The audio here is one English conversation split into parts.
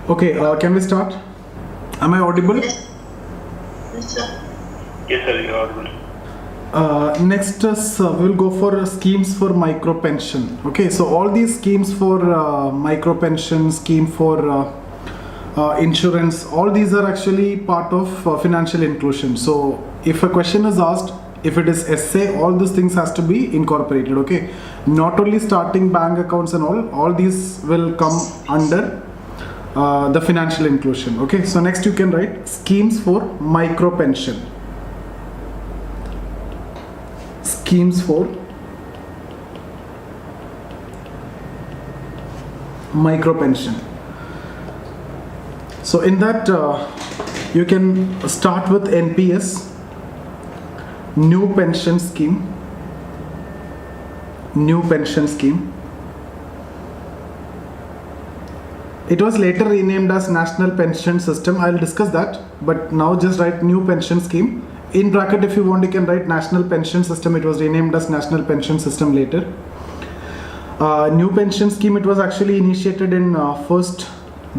Okay, can we start? Am I audible? Yes, sir. Yes, sir, you are audible. Next is we'll go for schemes for micro pension. Okay, so all these schemes for micro pension, scheme for insurance, all these are actually part of financial inclusion. So if a question is asked, if it is essay, all these things has to be incorporated. Okay, not only starting bank accounts and all these will come under the financial inclusion. Okay, so next you can write schemes for micro pension. Schemes for micro pension. So in that you can start with NPS, new pension scheme. New pension scheme. It was later renamed as National Pension System. I'll discuss that, but now just write new pension scheme. In bracket, if you want, you can write National Pension System. It was renamed as National Pension System later. New pension scheme, it was actually initiated in 1st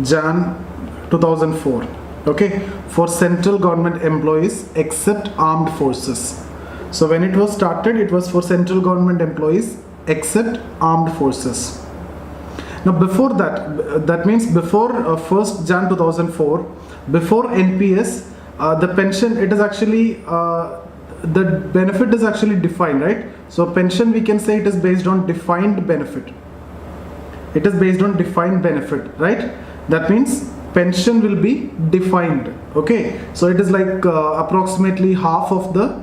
Jan 2004. Okay, for central government employees except armed forces. So when it was started, it was for central government employees except armed forces. Now before that, that means before 1st Jan 2004, before NPS, the pension, it is actually the benefit is actually defined, right? So pension, we can say it is based on defined benefit. It is based on defined benefit, right? That means pension will be defined. Okay, so it is like approximately half of the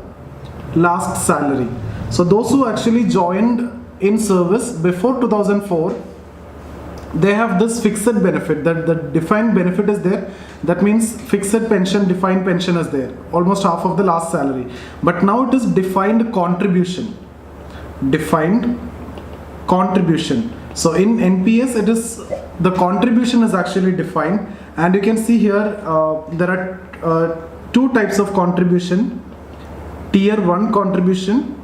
last salary. So those who actually joined in service before 2004, they have this fixed benefit, that the defined benefit is there. That means fixed pension, defined pension is there, almost half of the last salary. But now it is defined contribution. Defined contribution. So in NPS, it is the contribution is actually defined, and you can see here there are two types of contribution: tier 1 contribution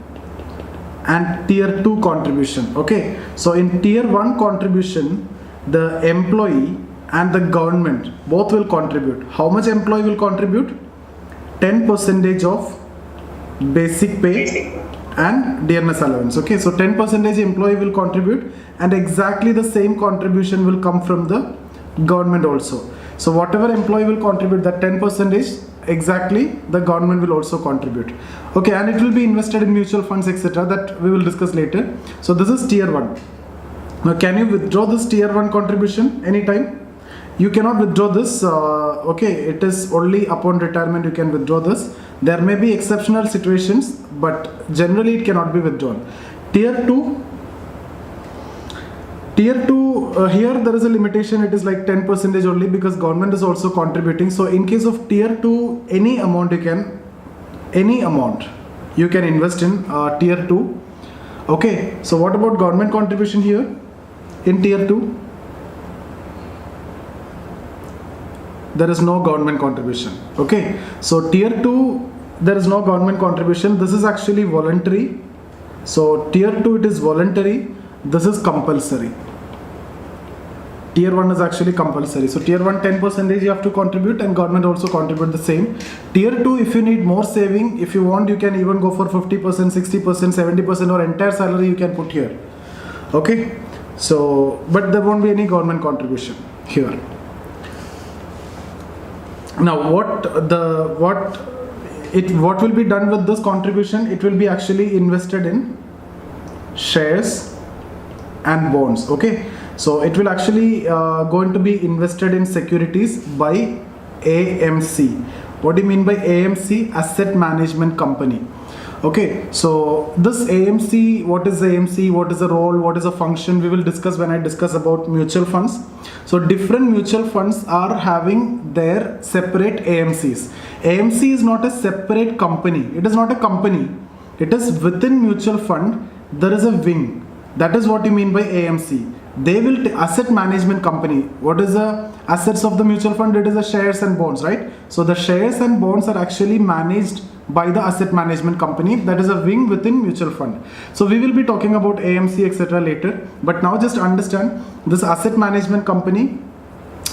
and tier 2 contribution. Okay, so in tier 1 contribution, the employee and the government both will contribute. How much employee will contribute? 10% of basic pay and dearness allowance. Okay, so 10% employee will contribute, and exactly the same contribution will come from the government also. So whatever employee will contribute, that 10%, exactly the government will also contribute. Okay, and it will be invested in mutual funds, etc. That we will discuss later. So this is tier 1. Now can you withdraw this tier 1 contribution anytime? You cannot withdraw this. Okay, it is only upon retirement you can withdraw this. There may be exceptional situations, but generally it cannot be withdrawn. Tier 2, here there is a limitation. It is like 10% only, because government is also contributing. So in case of tier 2, any amount you can invest in tier 2. Okay, so what about government contribution here in tier 2? There is no government contribution. Okay, so tier 2, there is no government contribution. This is actually voluntary. So tier 2, it is voluntary. This is compulsory. Tier 1 is actually compulsory. So tier 1, 10% you have to contribute, and government also contribute the same. Tier 2, if you need more saving, if you want, you can even go for 50%, 60%, 70%, or entire salary you can put here. Okay, so but there won't be any government contribution here. Now what will be done with this contribution? It will be actually invested in shares and bonds. Okay, so it will actually going to be invested in securities by AMC. What do you mean by AMC? Asset Management Company. Okay, so this AMC, what is AMC, what is the role, what is the function, we will discuss when I discuss about mutual funds. So different mutual funds are having their separate AMCs. AMC is not a separate company. It is not a company. It is within mutual fund, there is a wing. That is what you mean by AMC. They will asset management company. What is the assets of the mutual fund? It is the shares and bonds, right? So the shares and bonds are actually managed by the asset management company. That is a wing within mutual fund. So we will be talking about AMC, etc. later, but now just understand this asset management company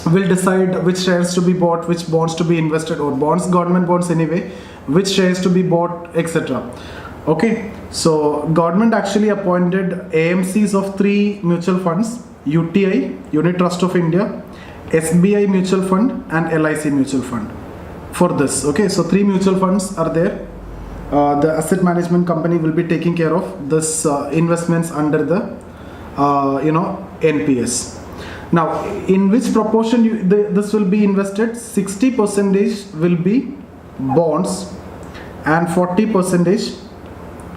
will decide which shares to be bought, which bonds to be invested, or bonds, government bonds anyway, which shares to be bought, etc. Okay, so government actually appointed AMCs of 3 mutual funds: UTI, Unit Trust of India, SBI Mutual Fund, and LIC Mutual Fund for this. Okay, so 3 mutual funds are there. The asset management company will be taking care of this investments under the NPS. Now, in which proportion this will be invested? 60% will be bonds and 40%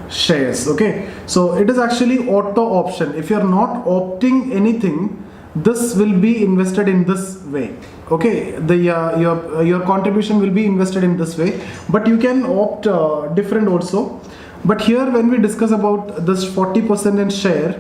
shares. Okay, so it is actually auto option. If you are not opting anything, this will be invested in this way. Okay, the your contribution will be invested in this way, but you can opt different also. But here, when we discuss about this 40% in share,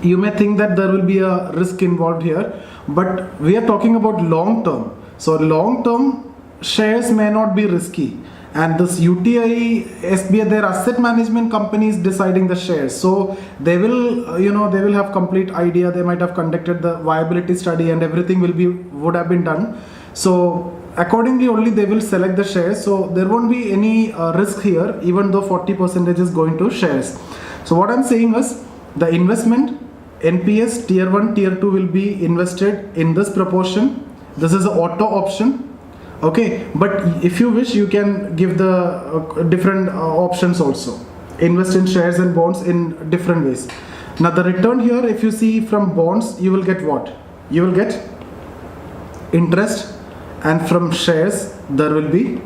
you may think that there will be a risk involved here, but we are talking about long term. So long term shares may not be risky, and this UTI, SBI, their asset management company is deciding the shares. So they will, they will have complete idea. They might have conducted the viability study, and everything would have been done. So accordingly only they will select the shares. So there won't be any risk here, even though 40% is going to shares. So what I'm saying is, the investment NPS tier 1, tier 2 will be invested in this proportion. This is an auto option. Okay, but if you wish, you can give the different options also. Invest in shares and bonds in different ways. Now the return here, if you see from bonds, you will get what? You will get interest, and from shares there will be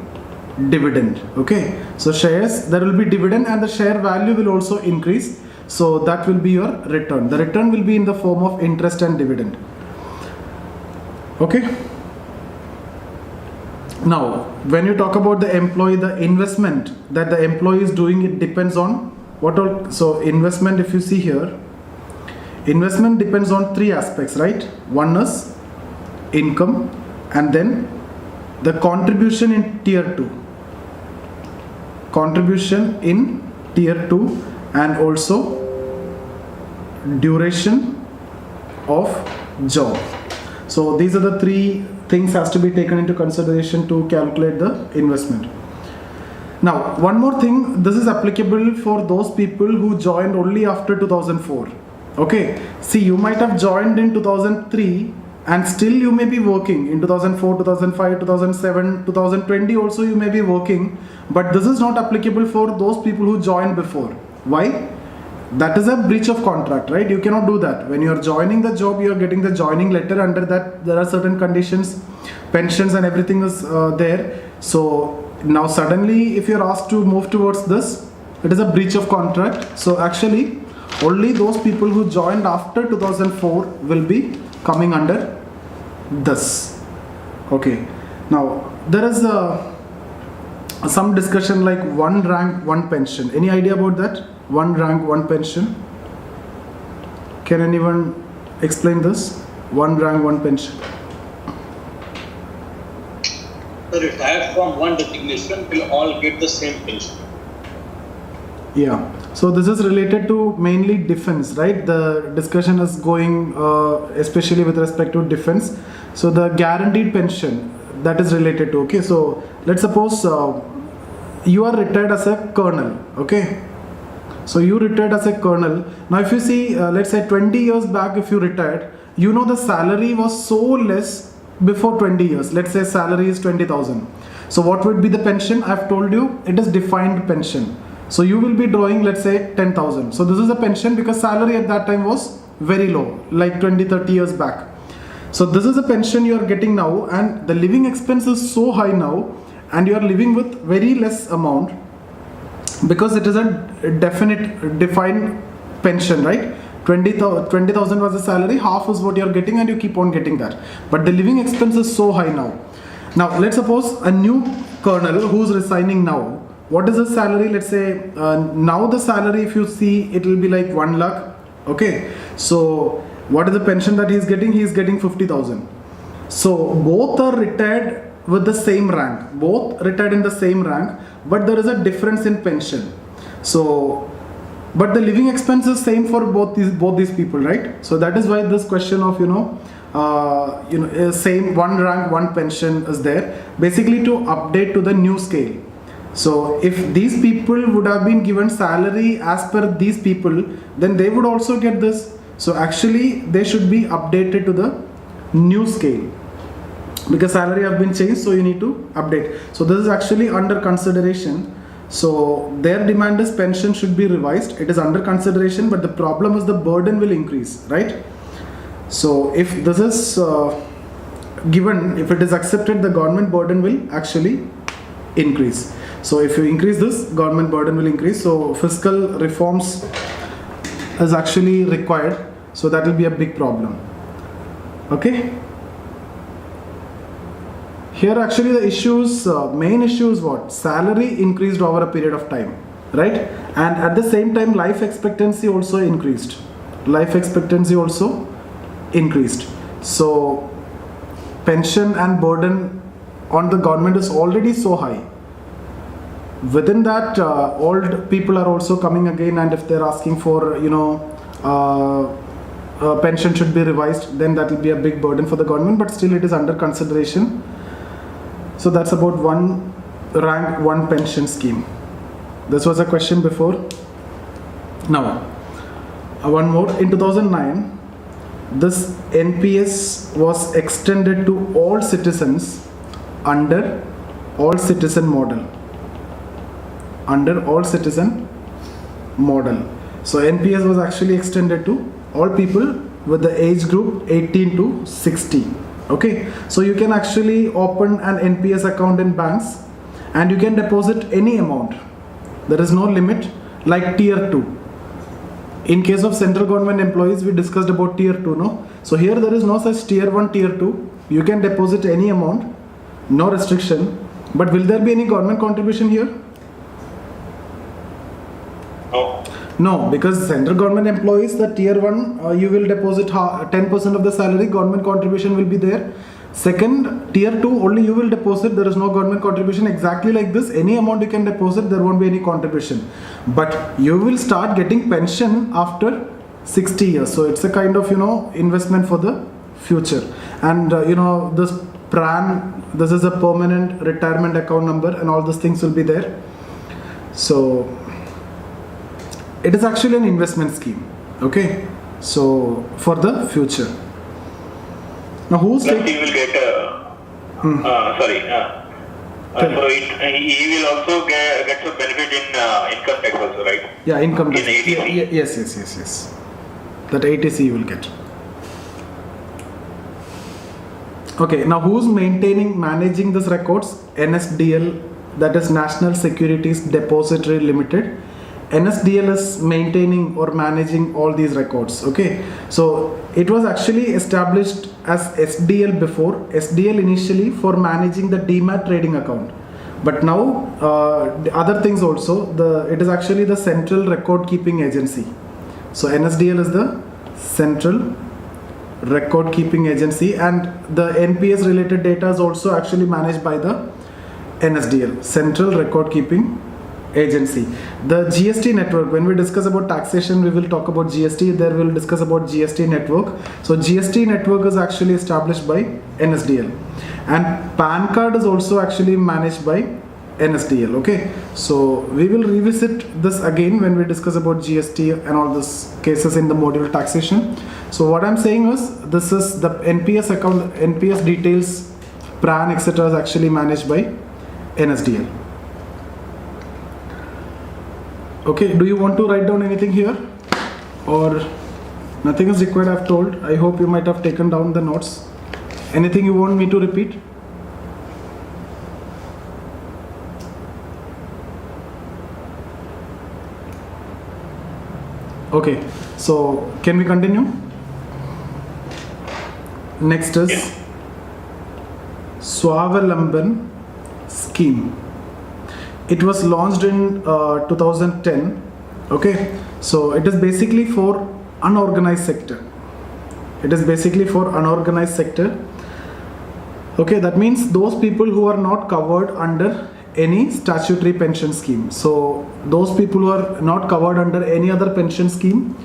dividend. Okay, so shares, there will be dividend, and the share value will also increase. So that will be your return. The return will be in the form of interest and dividend. Okay. Now, when you talk about the employee, the investment that the employee is doing, it depends on what all. So investment, if you see here, investment depends on 3 aspects, right? One is income, and then the contribution in tier 2. Contribution in tier 2, and also duration of job. So these are the 3 things has to be taken into consideration to calculate the investment. Now, one more thing, this is applicable for those people who joined only after 2004. Okay, see, you might have joined in 2003 and still you may be working in 2004, 2005, 2007, 2020 also you may be working, but this is not applicable for those people who joined before. Why? That is a breach of contract, right? You cannot do that. When you are joining the job, you are getting the joining letter. Under that, there are certain conditions, pensions and everything is there. So now suddenly, if you are asked to move towards this, it is a breach of contract. So actually, only those people who joined after 2004 will be coming under this. Okay. Now, there is some discussion like 1 rank, 1 pension. Any idea about that? 1 rank, 1 pension. Can anyone explain this? 1 rank, 1 pension. The retired from one designation will all get the same pension. Yeah. So this is related to mainly defense, right? The discussion is going especially with respect to defense. So the guaranteed pension, that is related to, okay. So let's suppose you are retired as a colonel, okay. So you retired as a colonel. Now if you see, let's say 20 years back, if you retired, you know the salary was so less before 20 years. Let's say salary is 20,000. So what would be the pension? I've told you it is defined pension. So you will be drawing, let's say 10,000. So this is a pension because salary at that time was very low, like 20-30 years back. So this is a pension you are getting now, and the living expense is so high now, and you are living with very less amount because it is a defined pension, right? 20,000 was the salary, half is what you are getting, and you keep on getting that. But the living expense is so high now. Now let's suppose a new colonel who's resigning now. What is his salary? Let's say now the salary, if you see, it will be like 1 lakh. Okay. So what is the pension that he is getting? He is getting 50,000. So both are retired with the same rank. Both retired in the same rank, but there is a difference in pension. So, but the living expense is same for both these people, right? So that is why this question of same one rank, one pension is there, basically to update to the new scale. So if these people would have been given salary as per these people, then they would also get this. So actually they should be updated to the new scale, because salary have been changed, so you need to update. So this is actually under consideration. So their demand is pension should be revised. It is under consideration, but the problem is the burden will increase, right? So if this is given, if it is accepted, the government burden will actually increase. So if you increase this, government burden will increase. So fiscal reforms is actually required. So that will be a big problem. Okay. Here actually the issues, main issue is what? Salary increased over a period of time, right? And at the same time, life expectancy also increased. Life expectancy also increased. So pension and burden on the government is already so high. Within that, old people are also coming again, and if they're asking for, pension should be revised, then that will be a big burden for the government, but still it is under consideration. So that's about one rank, one pension scheme. This was a question before. Now, one more. In 2009, this NPS was extended to all citizens under all citizen model. Under all citizen model. So NPS was actually extended to all people with the age group 18 to 60. Okay, so you can actually open an NPS account in banks and you can deposit any amount. There is no limit, like tier 2. In case of central government employees, we discussed about tier 2, no? So here there is no such tier 1, tier 2. You can deposit any amount, no restriction. But will there be any government contribution here? No. No, because central government employees, the tier 1, you will deposit 10% of the salary, government contribution will be there. Second, tier 2, only you will deposit, there is no government contribution. Exactly like this, any amount you can deposit, there won't be any contribution. But you will start getting pension after 60 years. So it's a kind of, investment for the future. And, this PRAN, this is a permanent retirement account number, and all these things will be there. So it is actually an investment scheme, okay? So for the future. Now who's Plus he will get he will also get some benefit in income tax also, right? Yeah, income tax. In ATC. Yes. That ATC you will get. Okay, now who's managing this records? NSDL, that is National Securities Depository Limited. NSDL is maintaining or managing all these records. Okay, so it was actually established as SDL before. SDL initially for managing the demat trading account, but now the other things also. It is actually the Central Record Keeping Agency. So NSDL is the Central Record Keeping Agency, and the NPS related data is also actually managed by the NSDL, Central Record Keeping Agency. The GST network, when we discuss about taxation, we will talk about GST. There we will discuss about GST network. So GST network is actually established by NSDL, and PAN card is also actually managed by NSDL. Okay, so we will revisit this again when we discuss about GST and all these cases in the module taxation. So what I'm saying is, this is the NPS account, NPS details, PRAN, etc. is actually managed by NSDL. Okay, do you want to write down anything here, or nothing is required? I've told. I hope you might have taken down the notes. Anything you want me to repeat? Okay, so can we continue? Next is Suav Luman Scheme. It was launched in 2010. Okay, so it is basically for unorganized sector. It is basically for unorganized sector. Okay, that means those people who are not covered under any statutory pension scheme. So those people who are not covered under any other pension scheme,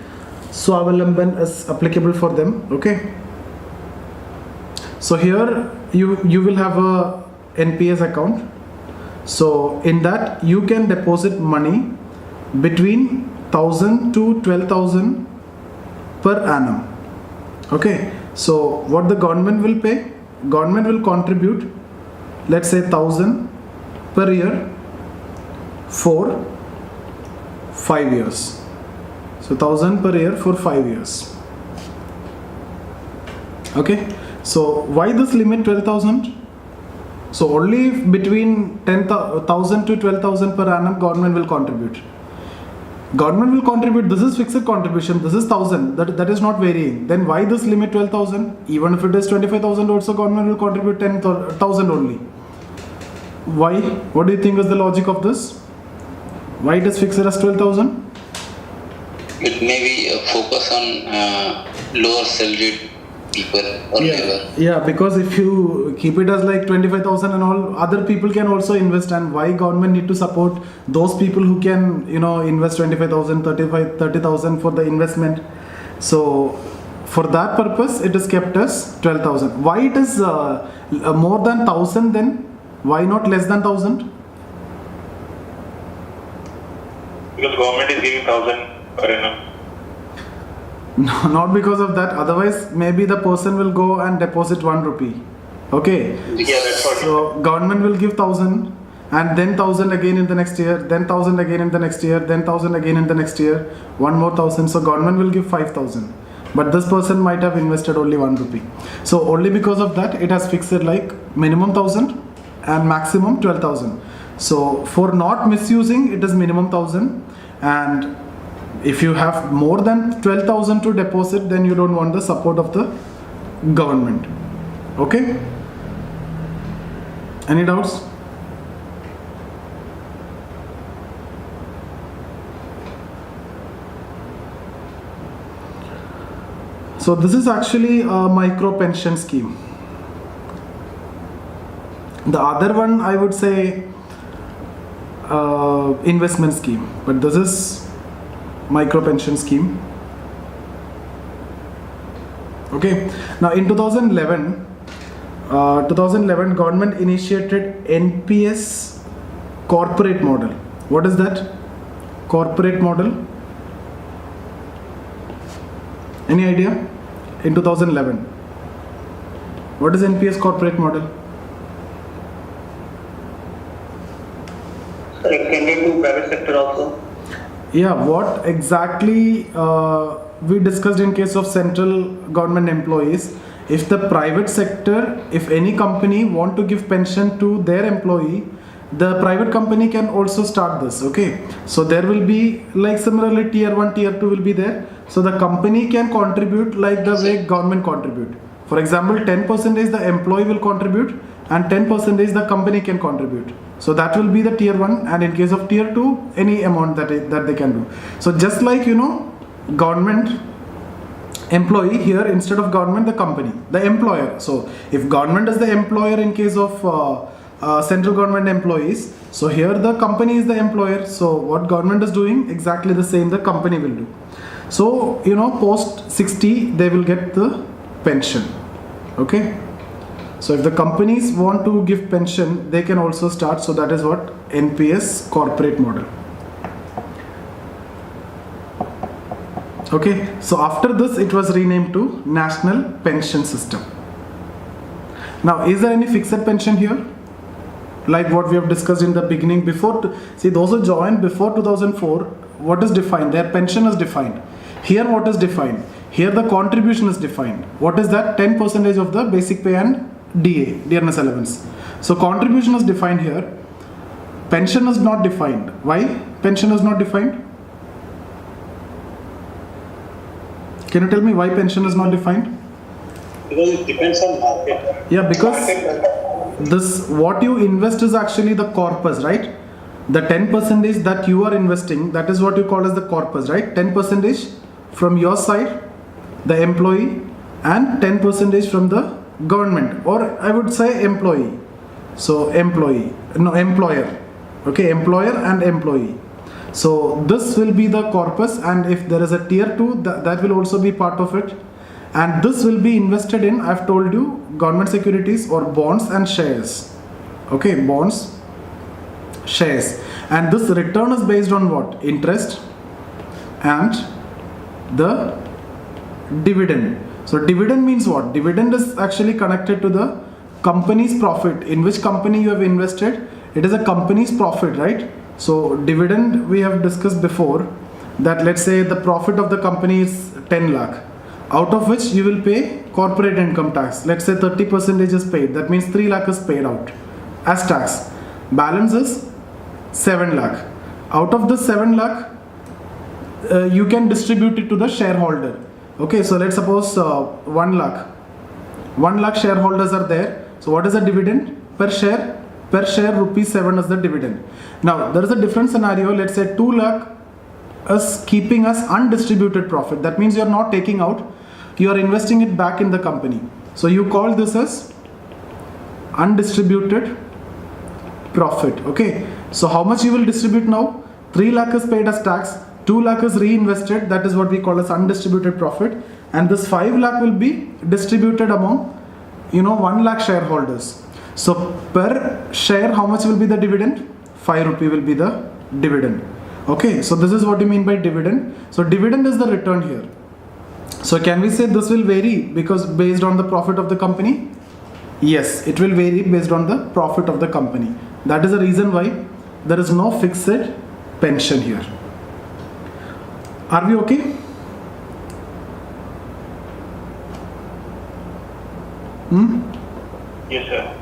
Suav Luman is applicable for them. Okay. So here you will have a NPS account. So in that you can deposit money between 1,000 to 12,000 per annum. Okay, so what the government will pay? Government will contribute, let's say 1,000 per year for 5 years. So 1,000 per year for 5 years. Okay, so why this limit 12,000? So only between 10,000 to 12,000 per annum government will contribute. Government will contribute, this is fixed contribution, this is 1,000, that is not varying. Then why this limit 12,000? Even if it is 25,000 also government will contribute 10,000 only. Why? What do you think is the logic of this? Why it is fixed as 12,000? It may be a focus on lower salaried people or labor. Yeah, because if you keep it as like 25,000 and all, other people can also invest, and why government need to support those people who can, invest 25,000, 30,000 for the investment. So for that purpose, it is kept as 12,000. Why it is more than 1,000 then? Why not less than 1,000? Because government is giving 1,000 per annum. No, not because of that. Otherwise, maybe the person will go and deposit 1 rupee. Okay. Yeah, that's what. So government will give 1,000, and then 1,000 again in the next year, then 1,000 again in the next year, then 1,000 again in the next year, one more 1,000. So government will give 5,000. But this person might have invested only 1 rupee. So only because of that, it has fixed like minimum 1,000 and maximum 12,000. So for not misusing, it is minimum 1,000, and if you have more than 12,000 to deposit, then you don't want the support of the government. Okay? Any doubts? So this is actually a micro pension scheme. The other one I would say investment scheme, but this is micro pension scheme. Okay, now in 2011 government initiated NPS corporate model. What is that corporate model? Any idea? In 2011, what is NPS corporate model? Extended to private sector also. Yeah, what exactly we discussed in case of central government employees. If the private sector, if any company want to give pension to their employee, the private company can also start this. Okay, so there will be like similarly tier 1, tier 2 will be there. So the company can contribute like the way government contribute. For example, 10% the employee will contribute and 10% the company can contribute. So that will be the tier 1, and in case of tier 2, any amount that they can do. So just like government employee, here instead of government, the company, the employer. So if government is the employer in case of central government employees, so here the company is the employer. So what government is doing, exactly the same the company will do. So post 60 they will get the pension. Okay. So if the companies want to give pension, they can also start. So that is what NPS corporate model. Okay. So after this, it was renamed to National Pension System. Now, is there any fixed pension here? Like what we have discussed in the beginning before. See, those who joined before 2004, what is defined? Their pension is defined. Here, what is defined? Here, the contribution is defined. What is that? 10% of the basic pay and DA, dearness allowance. So contribution is defined here. Pension is not defined. Why pension is not defined? Can you tell me why pension is not defined? Because it depends on market. Yeah, because this what you invest is actually the corpus, right? The 10% that you are investing, that is what you call as the corpus, right? 10% from your side, the employee, and 10% from the government, or I would say employee. So employer. Okay, employer and employee. So this will be the corpus, and if there is a tier 2, that will also be part of it, and this will be invested in, I've told you, government securities or bonds and shares. Okay, bonds, shares. And this return is based on what? Interest and the dividend. So dividend means what? Dividend is actually connected to the company's profit. In which company you have invested, it is a company's profit, right? So dividend we have discussed before, that let's say the profit of the company is 10 lakh, out of which you will pay corporate income tax. Let's say 30% is paid. That means 3 lakh is paid out as tax. Balance is 7 lakh. Out of the 7 lakh, you can distribute it to the shareholder. Okay, so let's suppose 1 lakh. 1 lakh shareholders are there. So what is the dividend? Per share rupees 7 is the dividend. Now there is a different scenario. Let's say 2 lakh is keeping as undistributed profit. That means you are not taking out, you are investing it back in the company. So you call this as undistributed profit. Okay, so how much you will distribute now? 3 lakh is paid as tax, 2 lakh is reinvested, that is what we call as undistributed profit, and this 5 lakh will be distributed among 1 lakh shareholders. So per share how much will be the dividend? 5 rupee will be the dividend. Okay, so this is what you mean by dividend. So dividend is the return here. So can we say this will vary because based on the profit of the company? Yes, it will vary based on the profit of the company. That is the reason why there is no fixed pension here. Are we okay? Yes, sir.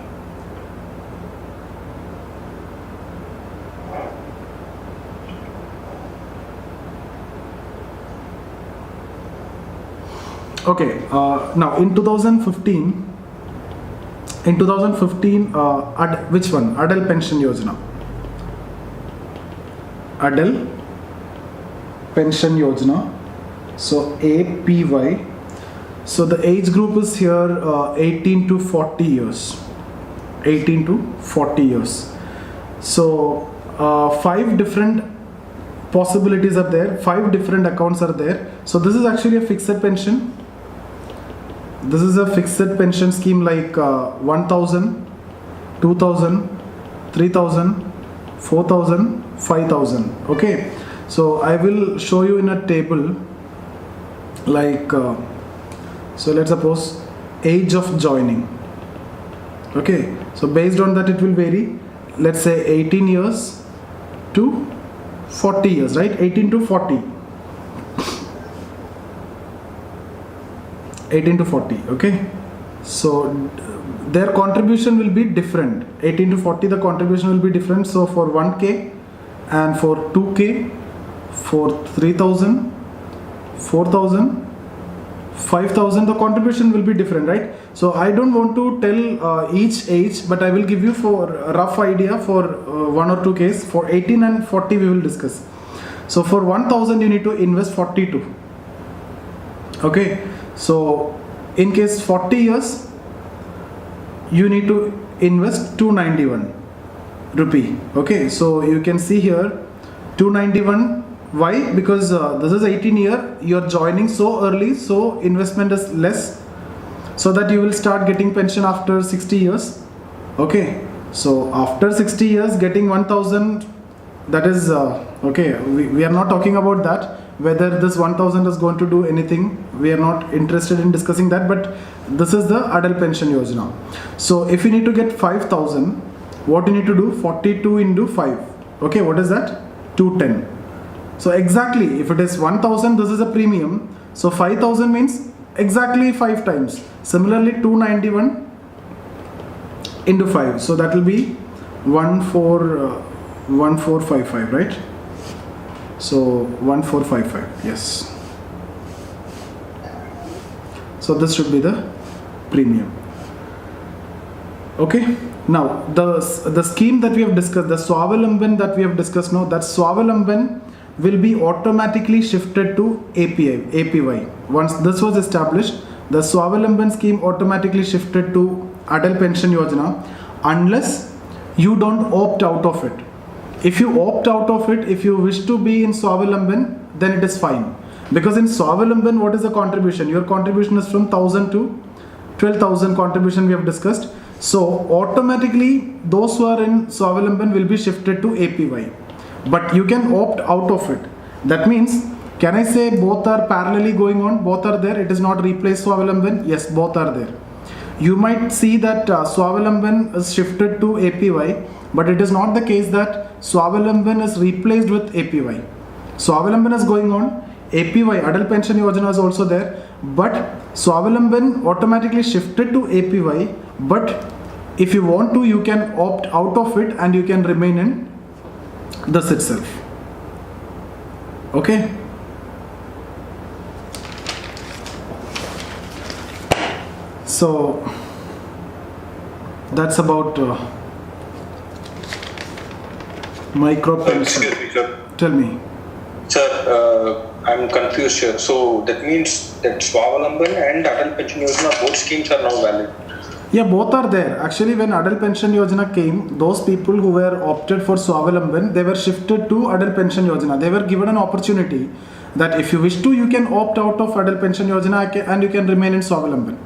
Okay, now in 2015, which one? Atal Pension Yojana. Atal Pension Yojana. So APY. So the age group is here 18 to 40 years. 18 to 40 years. So 5 different possibilities are there. 5 different accounts are there. So this is actually a fixed pension. This is a fixed pension scheme like 1,000, 2,000, 3,000, 4,000, 5,000. Okay, so I will show you in a table like so let's suppose age of joining. Okay, so based on that it will vary. Let's say 18 years to 40 years, right? 18 to 40. 18 to 40. Okay, so their contribution will be different. 18 to 40 the contribution will be different. So for 1k and for 2k, for 3,000, 4,000, 5,000 the contribution will be different, right? So I don't want to tell each age, but I will give you for a rough idea for 1 or 2 cases. For 18 and 40 we will discuss. So for 1,000 you need to invest 42. Okay, so in case 40 years you need to invest 291 rupee. Okay, so you can see here 291. Why? Because this is 18 year, you are joining so early, so investment is less, so that you will start getting pension after 60 years. Okay, so after 60 years getting 1,000, that is okay, we are not talking about that, whether this 1,000 is going to do anything. We are not interested in discussing that, but this is the Atal Pension Yojana. So if you need to get 5,000, what you need to do? 42 into 5. Okay, what is that? 210. So exactly, if it is 1,000, this is a premium. So 5,000 means exactly 5 times. Similarly, 291 into 5. So that will be 1455, right? So 1455, yes. So this should be the premium. Okay. Now the scheme that we have discussed, the Suav Luman that we have discussed now, that Suav Luman will be automatically shifted to APY. Once this was established, the Suav Luman scheme automatically shifted to Atal Pension Yojana unless you don't opt out of it. If you opt out of it, if you wish to be in Suav Luman, then it is fine. Because in Suav Luman, what is the contribution? Your contribution is from 1,000 to 12,000 contribution we have discussed. So automatically those who are in Swavalamban will be shifted to APY. But you can opt out of it. That means, can I say both are parallelly going on? Both are there. It is not replaced Swavalamban. Yes, both are there. You might see that Swavalamban is shifted to APY, but it is not the case that Swavalamban is replaced with APY. Swavalamban is going on. APY, Atal Pension Yojana is also there, but Swavalamban automatically shifted to APY. But if you want to, you can opt out of it and you can remain in this itself. Okay. So that's about micro pension. Excuse me, sir. Tell me. Sir, I'm confused here. So that means that Swavalamban and Atal Pension Yojana, both schemes are now valid. Yeah, both are there. Actually, when Atal Pension Yojana came, those people who were opted for Swavalamban, they were shifted to Atal Pension Yojana. They were given an opportunity that if you wish to, you can opt out of Atal Pension Yojana and you can remain in Swavalamban.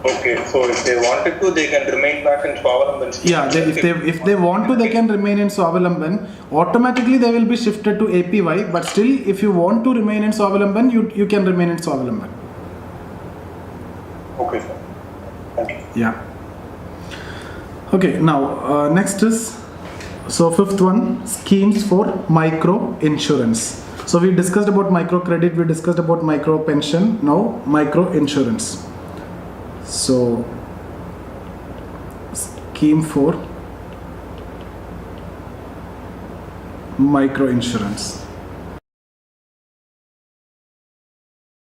Okay, so if they wanted to, they can remain back in Swavalamban scheme. Yeah, if they want to, they can remain in Swavalamban. Automatically, they will be shifted to APY. But still, if you want to remain in Swavalamban, you can remain in Swavalamban. Okay, sir. Thank you. Yeah. Okay, now next is, so fifth one, schemes for micro insurance. So we discussed about micro credit, we discussed about micro pension, now micro insurance. So scheme for micro insurance.